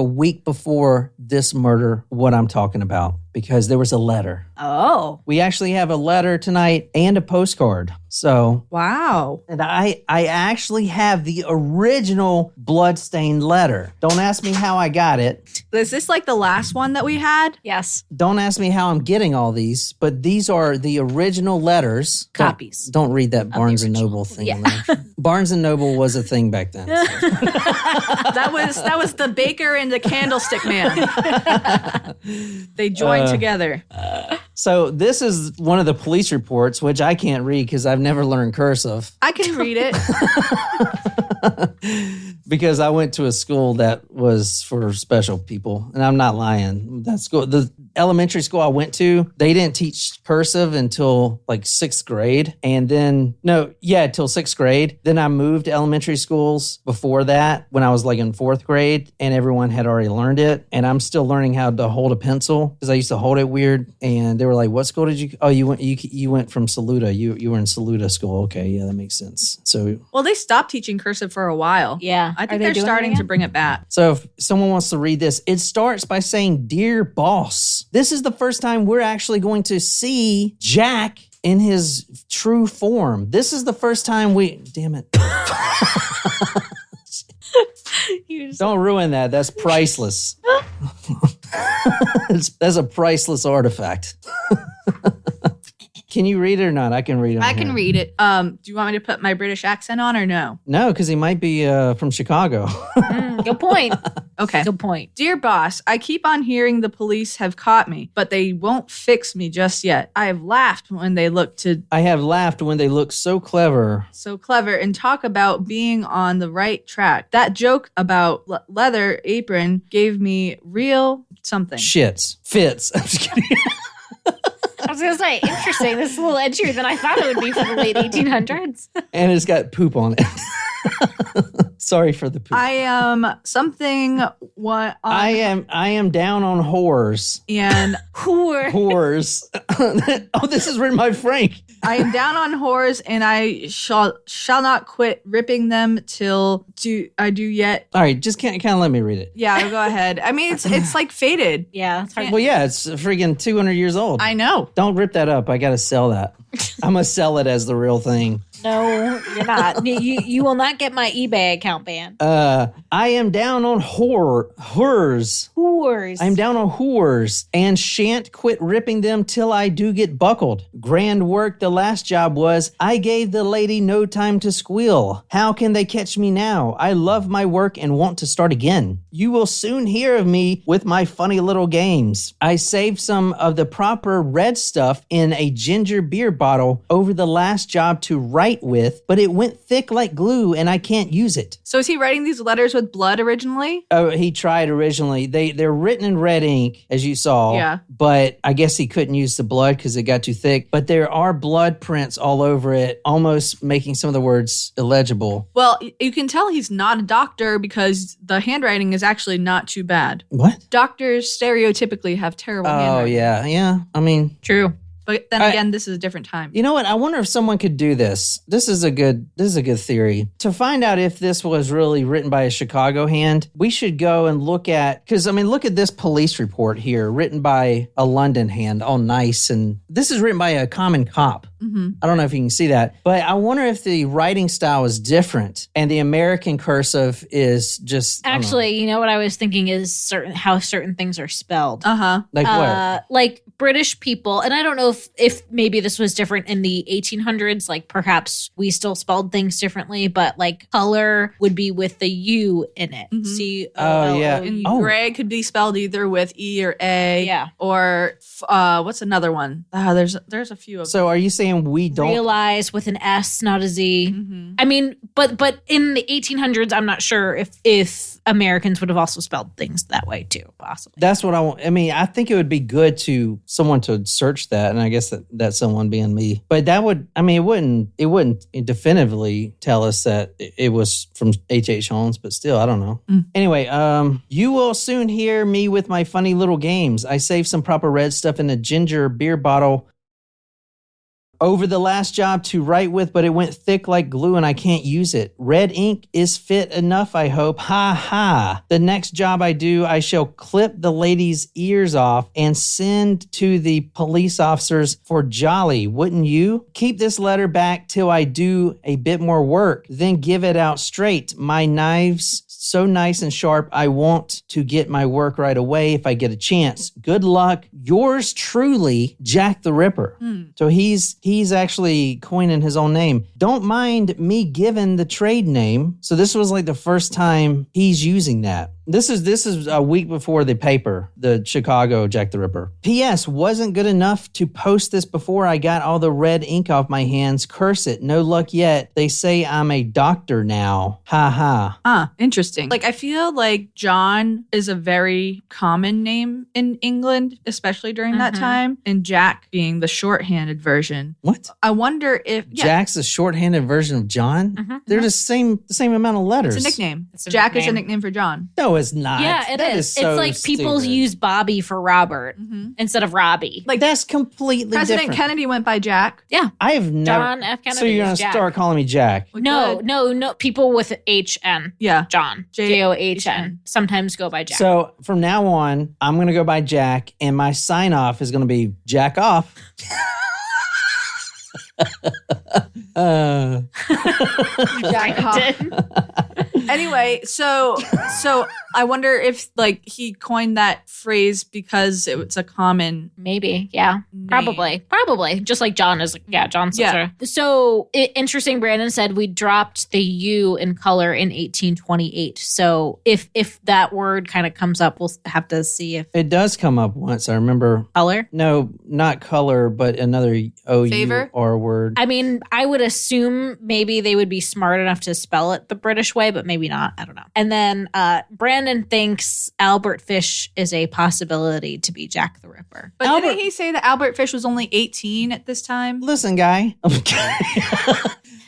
week before this murder, what I'm talking about, because there was a letter. Oh. We actually have a letter tonight and a postcard. So, wow. And I actually have the original bloodstained letter. Don't ask me how I got it. Is this like the last one that we had? Yes. Don't ask me how I'm getting all these, but these are the original letters. Copies. Don't read that Barnes & Noble thing. Yeah. Barnes & Noble was a thing back then. So. That was the baker and the candlestick man. They joined together. So this is one of the police reports, which I can't read because I've never learned cursive. I can read it. Because I went to a school that was for special people, and I'm not lying. That school, the elementary school I went to, they didn't teach cursive until like 6th grade. And then, till 6th grade. Then I moved to elementary schools before that when I was like in 4th grade, and everyone had already learned it. And I'm still learning how to hold a pencil because I used to hold it weird. And they were like, what school did you, you went from Saluda. You were in Saluda school. Okay. Yeah, that makes sense. So, well, they stopped teaching cursive for a while. Yeah. I think they're starting to bring it back. So if someone wants to read this, it starts by saying, "Dear boss, this is the first time we're actually going to see Jack in his true form. This is the first time damn it. Don't ruin that. That's priceless. That's a priceless artifact." Can you read it or not? I can read it. I can read it. Do you want me to put my British accent on or no? No, because he might be from Chicago. Good point. Okay. Good point. Dear boss, I keep on hearing the police have caught me, but they won't fix me just yet. I have laughed when they look so clever. so clever and talk about being on the right track. That joke about leather apron gave me real something. Fits. I'm just kidding. I was going to say, interesting. This is a little edgier than I thought it would be for the late 1800s. And it's got poop on it. Sorry for the poop. I am something what I am down on whores. and Whores. Oh, this is written by Frank. I am down on whores and I shall not quit ripping them till I do yet. All right, just kind of let me read it. Yeah, go ahead. I mean, it's like faded. Yeah, it's hard. Well, yeah, it's freaking 200 years old. I know. Don't rip that up. I got to sell that. I'm going to sell it as the real thing. No, you're not. You will not get my eBay account banned. I am down on whores. Whores. I'm down on whores and shan't quit ripping them till I do get buckled. Grand work the last job was. I gave the lady no time to squeal. How can they catch me now? I love my work and want to start again. You will soon hear of me with my funny little games. I saved some of the proper red stuff in a ginger beer bottle over the last job to write with, but it went thick like glue and I can't use it. So is he writing these letters with blood originally? Oh, he tried originally. They're written in red ink, as you saw. Yeah. But I guess he couldn't use the blood because it got too thick. But there are blood prints all over it, almost making some of the words illegible. Well, you can tell he's not a doctor because the handwriting is actually not too bad. What? Doctors stereotypically have terrible Oh, handwriting. yeah. I mean, True. But then again, this is a different time. you know what? I wonder if someone could do this. This is a good theory. To find out if this was really written by a Chicago hand, we should go and look at, because I mean, look at this police report here, written by a London hand, all nice. And this is written by a common cop. Mm-hmm. I don't know if you can see that, but I wonder if the writing style is different and the American cursive is just Actually, you know what I was thinking is how certain things are spelled. Uh-huh. like what? Like British people, and I don't know if maybe this was different in the 1800s, like perhaps we still spelled things differently, but like color would be with the U in it. Mhm. C-O-L-O-U. Oh, yeah. And Oh. gray could be spelled either with E or A. Yeah. Or what's another one? There's a few of them. So are you saying we don't? Realize with an S, not a Z. Mhm. I mean, but in the 1800s, I'm not sure if Americans would have also spelled things that way too, possibly. That's what I want. I mean, I think it would be good to someone to search that, and I guess that's someone being me. But that would, I mean, it wouldn't definitively tell us that it was from H.H. Holmes, but still, I don't know. Anyway, you will soon hear me with my funny little games. I saved some proper red stuff in a ginger beer bottle over the last job to write with, but it went thick like glue and I can't use it. Red ink is fit enough, I hope. Ha ha. The next job I do, I shall clip the lady's ears off and send to the police officers for jolly, wouldn't you? Keep this letter back till I do a bit more work, then give it out straight. My knives so nice and sharp, I want to get my work right away if I get a chance. Good luck. Yours truly, Jack the Ripper. So he's actually coining his own name. Don't mind me giving the trade name. So this was like the first time he's using that. This is a week before the paper, the Chicago Jack the Ripper. P.S. Wasn't good enough to post this before I got all the red ink off my hands. Curse it. No luck yet. They say I'm a doctor now. Ha ha. Interesting. Like, I feel like John is a very common name in England, especially during that time, and Jack being the shorthanded version. What? I wonder if Jack's a shorthanded version of John? They're the same amount of letters. It's a nickname. It's a Jack is a nickname. nickname for John. No, it's not. Yeah, it That is. so it's like people stupid. use Bobby for Robert instead of Robbie. Like That's completely President different. Kennedy went by Jack. Yeah. I have never. John F. Kennedy So you're gonna is Jack. start calling me Jack? We No, could. no. People with HN. Yeah. John. John. Sometimes go by Jack. So from now on, I'm gonna go by Jack, and my sign off is gonna be Jack off. Jack Hoff. Anyway, so I wonder if like he coined that phrase because it's a common Maybe, yeah. name. Probably. Just like John is, John's Yeah. So, interesting, Brandon said we dropped the U in color in 1828. So, if that word kind of comes up, we'll have to see if It does come up once. I remember. color. No, not color, but another Favor? OUR word. I mean, I would assume maybe they would be smart enough to spell it the British way, but maybe not. I don't know. And then Brandon thinks Albert Fish is a possibility to be Jack the Ripper. But Albert- didn't he say that Albert Fish was only 18 at this time? Listen, guy.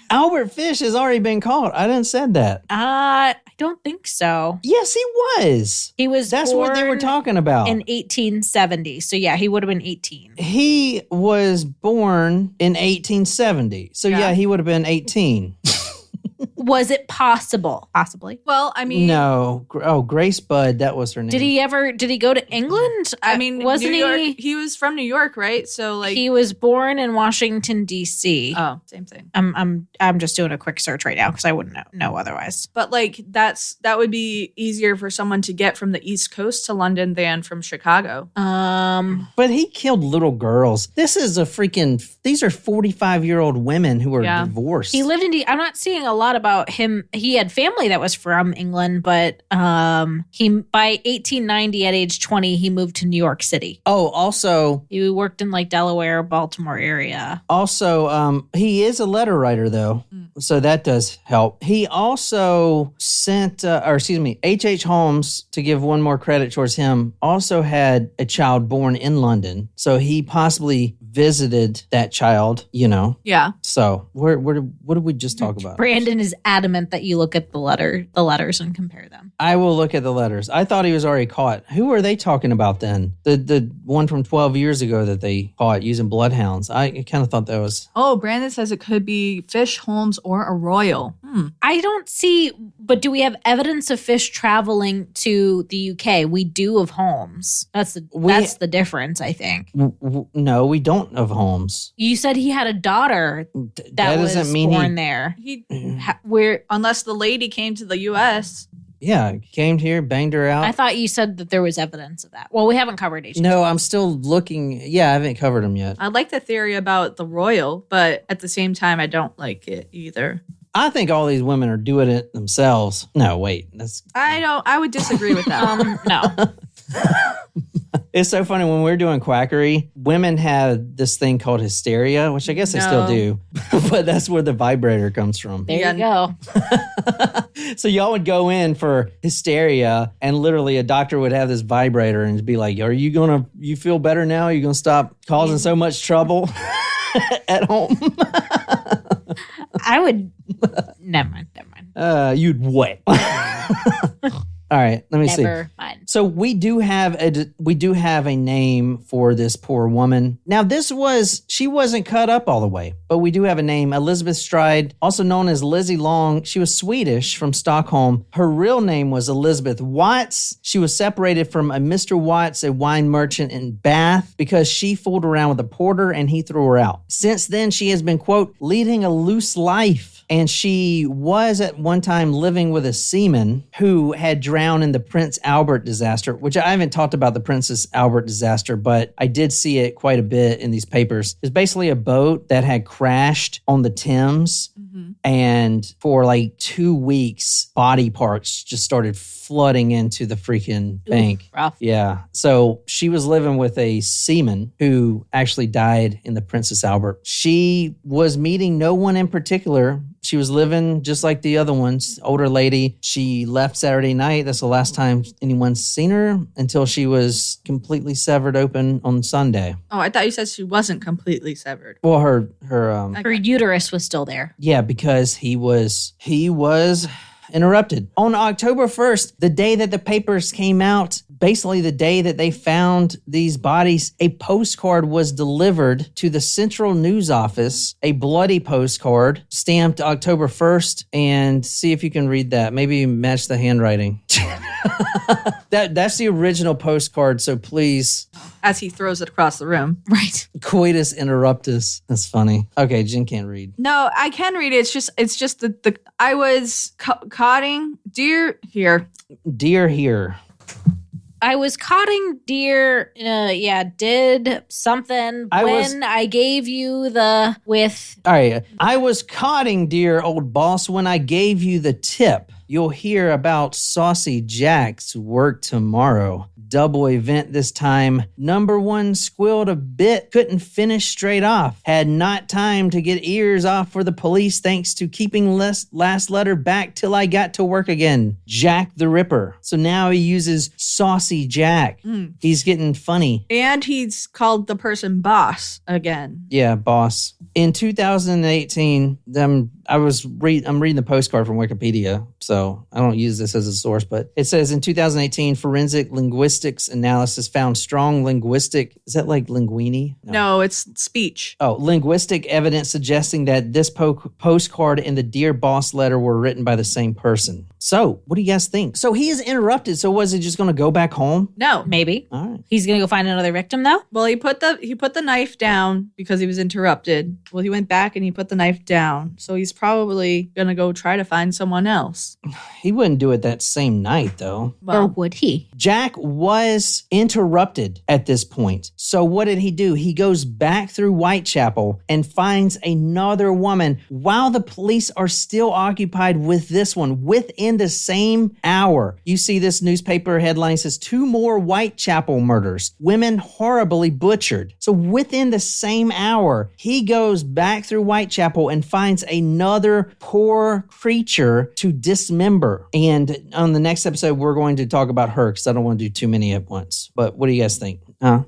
Albert Fish has already been caught. I didn't said that. I don't think so. Yes, he was. He was That's what they were born talking about. in 1870. So yeah, he would have been 18. He was born in 1870. So Yeah. yeah, he would have been 18. Was it possible? Possibly. Well, I mean, No. Grace Budd, that was her name. Did he go to England? I mean, wasn't New York, he? he was from New York, right? So like, He was born in Washington D.C. oh, same thing. I'm just doing a quick search right now because I wouldn't know otherwise. But like, that would be easier for someone to get from the East Coast to London than from Chicago. But he killed little girls. These are 45-year-old women who are Yeah. divorced. He lived in. I'm not seeing a lot about him. He had family that was from England, but he by 1890 at age 20 he moved to New York City. Oh, also, He worked in like Delaware, Baltimore area. he is a letter writer, though. So that does help. He also sent, H.H. Holmes, to give one more credit towards him, also had a child born in London. So he possibly visited that child, Yeah. So what did we just talk about? Brandon is adamant that you look at the letters and compare them. I will look at the letters. I thought he was already caught. Who are they talking about then? The one from 12 years ago that they caught using bloodhounds. I kind of thought that was... Oh, Brandon says it could be Fish, Holmes, or a Royal. I don't see, but do we have evidence of Fish traveling to the UK? We do of Holmes. That's the difference, I think. No, we don't of Holmes. You said he had a daughter that was doesn't mean born there. Where Unless the lady came to the U.S. Yeah, came here, banged her out. I thought you said that there was evidence of that. Well, we haven't covered H. No, I'm still looking. Yeah, I haven't covered them yet. I like the theory about the Royal, but at the same time, I don't like it either. I think all these women are doing it themselves. No, wait. I would disagree with that. No. It's so funny when we're doing quackery, women had this thing called hysteria, which I guess they still do, but that's where the vibrator comes from. There you go. So y'all would go in for hysteria and literally a doctor would have this vibrator and be like, you feel better now? Are you going to stop causing so much trouble at home? I would. Never mind. You'd what? All right, let me see. Never mind. So we do have a name for this poor woman. Now she wasn't cut up all the way, but we do have a name, Elizabeth Stride, also known as Lizzie Long. She was Swedish from Stockholm. Her real name was Elizabeth Watts. She was separated from a Mr. Watts, a wine merchant in Bath, because she fooled around with a porter and he threw her out. Since then, she has been, quote, leading a loose life. And she was at one time living with a seaman who had drowned in the Prince Albert disaster, which I haven't talked about the Princess Albert disaster, but I did see it quite a bit in these papers. It's basically a boat that had crashed on the Thames. And for like 2 weeks, body parts just started flooding into the freaking bank. Rough. Yeah. So she was living with a seaman who actually died in the Princess Albert. She was meeting no one in particular. She was living just like the other ones, older lady. She left Saturday night. That's the last time anyone's seen her until she was completely severed open on Sunday. Oh, I thought you said she wasn't completely severed. Well, her Her uterus was still there. yeah, because he was interrupted. On October 1st, the day that the papers came out, basically the day that they found these bodies, a postcard was delivered to the Central News Office, a bloody postcard stamped October 1st, and see if you can read that. Maybe match the handwriting. That's the original postcard, so please. As he throws it across the room. Right. Coitus interruptus. That's funny. Okay, Jen can't read. No, I can read it. It's just the I was caughting deer here. Dear here. I was caughting deer. Did something I gave you the with. All right. I was caughting dear old boss when I gave you the tip. You'll hear about Saucy Jack's work tomorrow. Double event this time. Number one squealed a bit, couldn't finish straight off. Had not time to get ears off for the police thanks to keeping last letter back till I got to work again. Jack the Ripper. So now he uses Saucy Jack. He's getting funny. And he's called the person boss again. Yeah, boss. In 2018, I'm reading the postcard from Wikipedia, so I don't use this as a source, but it says in 2018, forensic linguistics analysis found strong linguistic, is that like linguini? No, it's speech. Oh, linguistic evidence suggesting that this postcard and the Dear Boss letter were written by the same person. So, what do you guys think? So he is interrupted, so was he just going to go back home? No. Maybe. All right. He's going to go find another victim, though? Well, he put the knife down because he was interrupted. Well, he went back and he put the knife down. So he's probably going to go try to find someone else. He wouldn't do it that same night, though. Or would he? Jack was interrupted at this point. So what did he do? He goes back through Whitechapel and finds another woman while the police are still occupied with this one within the same hour. You see this newspaper headline says 2 more Whitechapel murders. Women horribly butchered. So within the same hour, he goes back through Whitechapel and finds another poor creature to dismember. And on the next episode, we're going to talk about her because I don't want to do too many at once. But what do you guys think?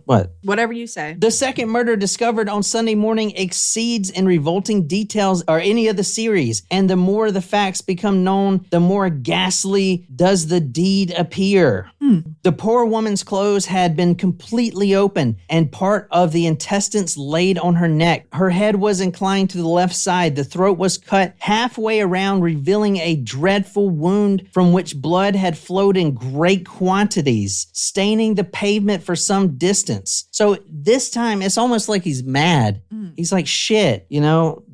What? Whatever you say. The second murder discovered on Sunday morning exceeds in revolting details or any of the series. And the more the facts become known, the more ghastly does the deed appear. The poor woman's clothes had been completely open and part of the intestines laid on her neck. Her head was inclined to the left side. The throat was cut halfway around, revealing a dreadful wound from which blood had flowed in great quantities, staining the pavement for some distance. So this time, it's almost like he's mad. He's like, shit,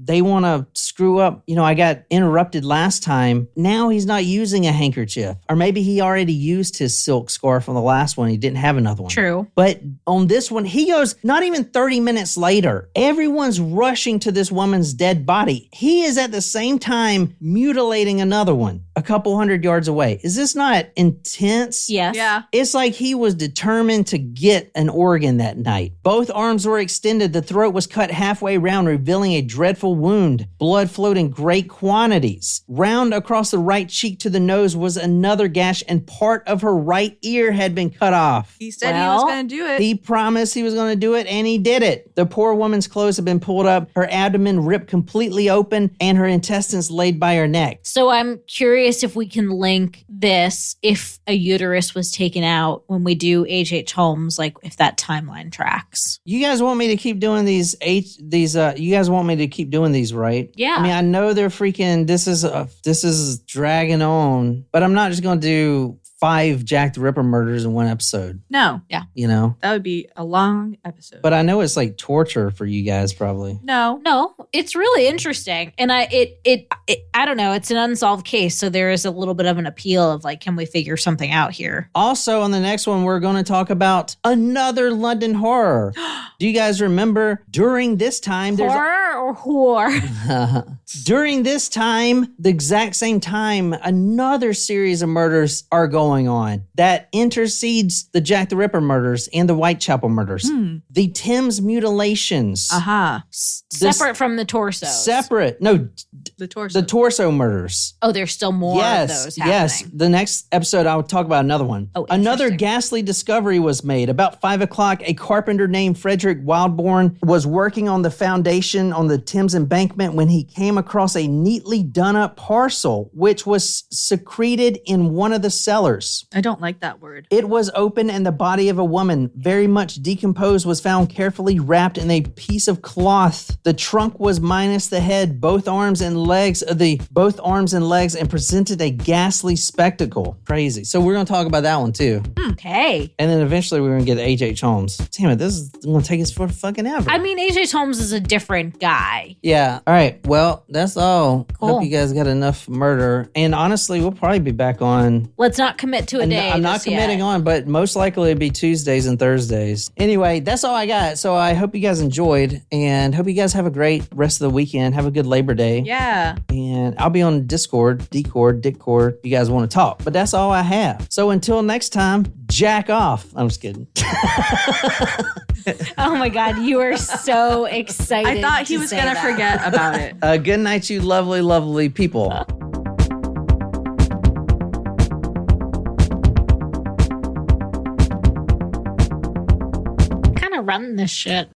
they want to screw up. I got interrupted last time. Now he's not using a handkerchief. Or maybe he already used his silk scarf on the last one. He didn't have another one. True. But on this one, he goes not even 30 minutes later. Everyone's rushing to this woman's dead body. He is at the same time mutilating another one a couple 100 yards away. Is this not intense? Yes. Yeah. It's like he was determined to get an organ that night. Both arms were extended. The throat was cut halfway round, revealing a dreadful wound. Blood flowed in great quantities. Round across the right cheek to the nose was another gash, and part of her right ear had been cut off. He said he was going to do it. He promised he was going to do it, and he did it. The poor woman's clothes had been pulled up, her abdomen ripped completely open, and her intestines laid by her neck. So I'm curious if we can link this, if a uterus was taken out when we do H.H. Holmes, like if that timeline tracks. You guys want me to keep doing these? You guys want me to keep doing these, right? Yeah. I mean, I know they're freaking. This is dragging on, but I'm not just going to do 5 Jack the Ripper murders in one episode. No. Yeah. That would be a long episode. But I know it's like torture for you guys, probably. No, it's really interesting. And I don't know, it's an unsolved case. So there is a little bit of an appeal of like, can we figure something out here? Also, on the next one, we're going to talk about another London horror. Do you guys remember during this time? Horror or whore? During this time, the exact same time, another series of murders are going on that intercedes the Jack the Ripper murders and the Whitechapel murders. The Thames mutilations. Separate from the torso. Separate. No, the torso. The torso murders. Oh, there's still more of those happening. Yes. The next episode, I'll talk about another one. Oh, another ghastly discovery was made. About 5 o'clock, a carpenter named Frederick Wildbourne was working on the foundation on the Thames embankment when he came across a neatly done up parcel, which was secreted in one of the cellars. corpse. I don't like that word. It was open and the body of a woman, very much decomposed, was found carefully wrapped in a piece of cloth. The trunk was minus the head, both arms and legs, and presented a ghastly spectacle. Crazy. So we're going to talk about that one too. Okay. And then eventually we're going to get H.H. Holmes. Damn it, this is going to take us for fucking ever. I mean, H.H. Holmes is a different guy. Yeah. All right. Well, that's all. Cool. Hope you guys got enough murder. And honestly, we'll probably be back on. Let's not commit to a day. I'm not just committing yet. on, but most likely it'd be Tuesdays and Thursdays. Anyway, that's all I got. So I hope you guys enjoyed and hope you guys have a great rest of the weekend. Have a good Labor Day. Yeah. And I'll be on Discord, if you guys want to talk. But that's all I have. So until next time, jack off. I'm just kidding. Oh my God, you are so excited. I thought he was going to forget about it. Good night, you lovely, lovely people. Kind of run this shit.